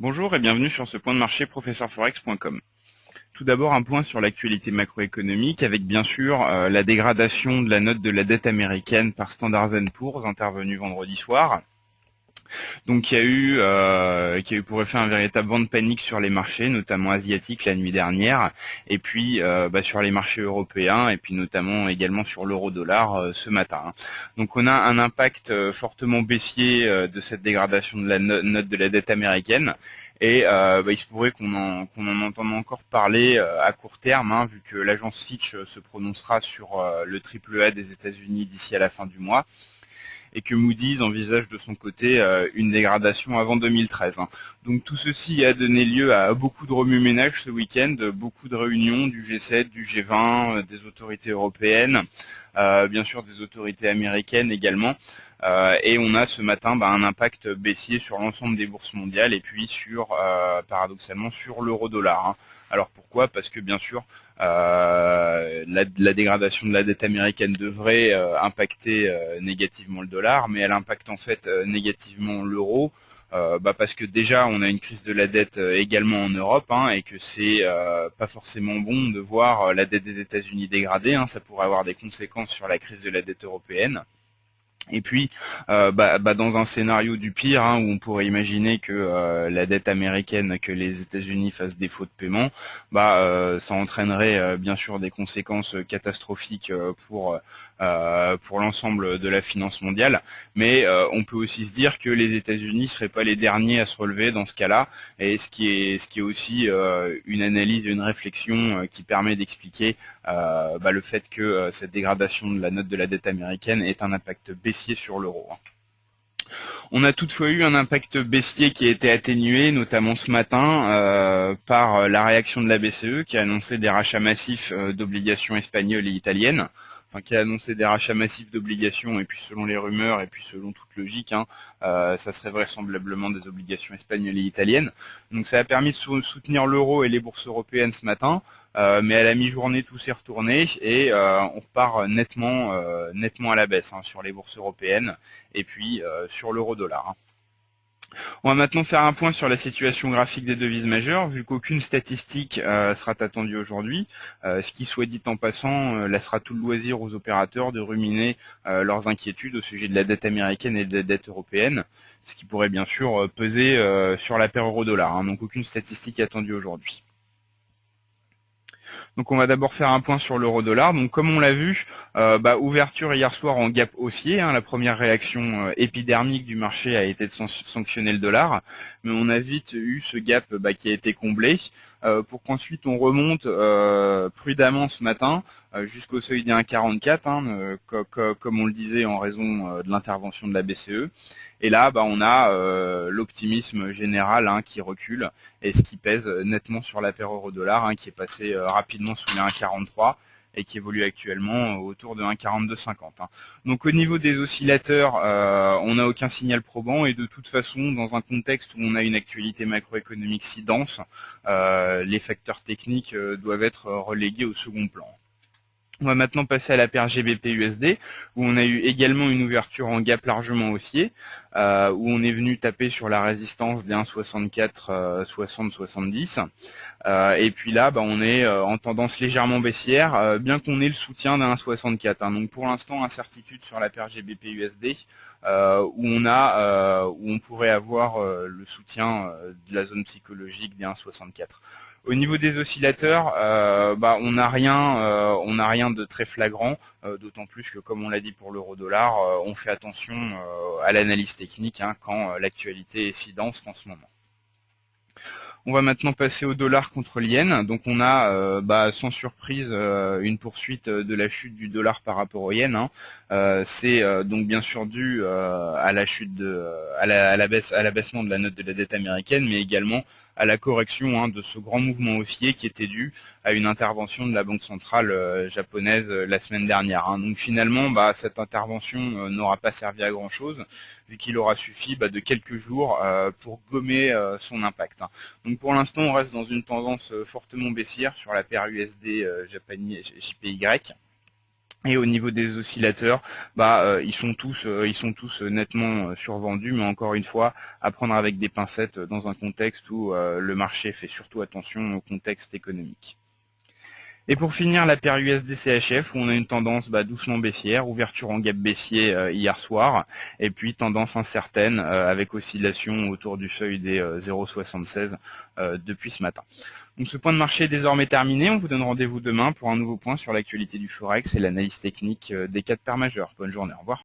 Bonjour et bienvenue sur ce point de marché professeurforex.com. Tout d'abord un point sur l'actualité macroéconomique avec bien sûr la dégradation de la note de la dette américaine par Standard & Poor's intervenue vendredi soir. Donc qui a eu pour effet un véritable vent de panique sur les marchés, notamment asiatiques la nuit dernière, et puis sur les marchés européens, et puis notamment également sur l'euro-dollar ce matin. Donc on a un impact fortement baissier de cette dégradation de la note de la dette américaine. Et il se pourrait qu'on en entende encore parler à court terme, vu que l'agence Fitch se prononcera sur le triple A des États-Unis d'ici à la fin du mois, et que Moody's envisage de son côté une dégradation avant 2013. Donc tout ceci a donné lieu à beaucoup de remue-ménage ce week-end, beaucoup de réunions du G7, du G20, des autorités européennes, bien sûr des autorités américaines également. Et on a ce matin un impact baissier sur l'ensemble des bourses mondiales et puis paradoxalement sur l'euro-dollar. Alors pourquoi? Parce que bien sûr la dégradation de la dette américaine devrait impacter négativement le dollar, mais elle impacte en fait négativement l'euro. Parce que déjà on a une crise de la dette également en Europe, et que c'est pas forcément bon de voir la dette des États-Unis dégradée. Ça pourrait avoir des conséquences sur la crise de la dette européenne. Et puis, dans un scénario du pire, où on pourrait imaginer que la dette américaine, que les États-Unis fassent défaut de paiement, ça entraînerait bien sûr des conséquences catastrophiques pour l'ensemble de la finance mondiale. Mais on peut aussi se dire que les États-Unis seraient pas les derniers à se relever dans ce cas-là, et ce qui est aussi une analyse et une réflexion qui permet d'expliquer le fait que cette dégradation de la note de la dette américaine ait un impact baissier sur l'euro. On a toutefois eu un impact baissier qui a été atténué, notamment ce matin, par la réaction de la BCE qui a annoncé des rachats massifs d'obligations espagnoles et italiennes. Qui a annoncé des rachats massifs d'obligations, et puis selon les rumeurs, et puis selon toute logique, ça serait vraisemblablement des obligations espagnoles et italiennes. Donc ça a permis de soutenir l'euro et les bourses européennes ce matin, mais à la mi-journée tout s'est retourné, et on repart nettement à la baisse sur les bourses européennes, et puis sur l'euro-dollar. On va maintenant faire un point sur la situation graphique des devises majeures, vu qu'aucune statistique sera attendue aujourd'hui, ce qui, soit dit en passant, laissera tout le loisir aux opérateurs de ruminer leurs inquiétudes au sujet de la dette américaine et de la dette européenne, ce qui pourrait bien sûr peser sur la paire euro-dollar. Donc aucune statistique attendue aujourd'hui. Donc on va d'abord faire un point sur l'euro-dollar. Donc comme on l'a vu, ouverture hier soir en gap haussier. La première réaction épidermique du marché a été de sanctionner le dollar, mais on a vite eu ce gap qui a été comblé pour qu'ensuite on remonte prudemment ce matin jusqu'au seuil des 1,44, comme on le disait en raison de l'intervention de la BCE. Et là, on a l'optimisme général qui recule, et ce qui pèse nettement sur la paire euro-dollar, qui est passé rapidement sous les 1,43 et qui évolue actuellement autour de 1,4250. Donc au niveau des oscillateurs, on n'a aucun signal probant, et de toute façon, dans un contexte où on a une actualité macroéconomique si dense, les facteurs techniques doivent être relégués au second plan. On va maintenant passer à la paire GBP-USD, où on a eu également une ouverture en gap largement haussier, où on est venu taper sur la résistance des 1,64, 60, 70. Et puis là, on est en tendance légèrement baissière, bien qu'on ait le soutien d'un 1,64. Donc pour l'instant, incertitude sur la paire GBP-USD, où on pourrait avoir le soutien de la zone psychologique des 1,64. Au niveau des oscillateurs, on n'a rien de très flagrant, d'autant plus que, comme on l'a dit pour l'euro-dollar, on fait attention à l'analyse technique quand l'actualité est si dense qu'en ce moment. On va maintenant passer au dollar contre l'yen. Donc on a sans surprise une poursuite de la chute du dollar par rapport au yen. C'est donc bien sûr dû à la chute à l'abaissement de la note de la dette américaine, mais également à la correction de ce grand mouvement haussier qui était dû à une intervention de la Banque centrale japonaise la semaine dernière. Donc finalement, cette intervention n'aura pas servi à grand chose, vu qu'il aura suffi de quelques jours pour gommer son impact. Donc pour l'instant, on reste dans une tendance fortement baissière sur la paire USD JPY. Et au niveau des oscillateurs, ils sont tous nettement survendus, mais encore une fois, à prendre avec des pincettes dans un contexte où le marché fait surtout attention au contexte économique. Et pour finir, la paire USD-CHF, où on a une tendance doucement baissière, ouverture en gap baissier hier soir, et puis tendance incertaine avec oscillation autour du seuil des 0,76 depuis ce matin. Donc ce point de marché est désormais terminé. On vous donne rendez-vous demain pour un nouveau point sur l'actualité du Forex et l'analyse technique des 4 paires majeures. Bonne journée, au revoir.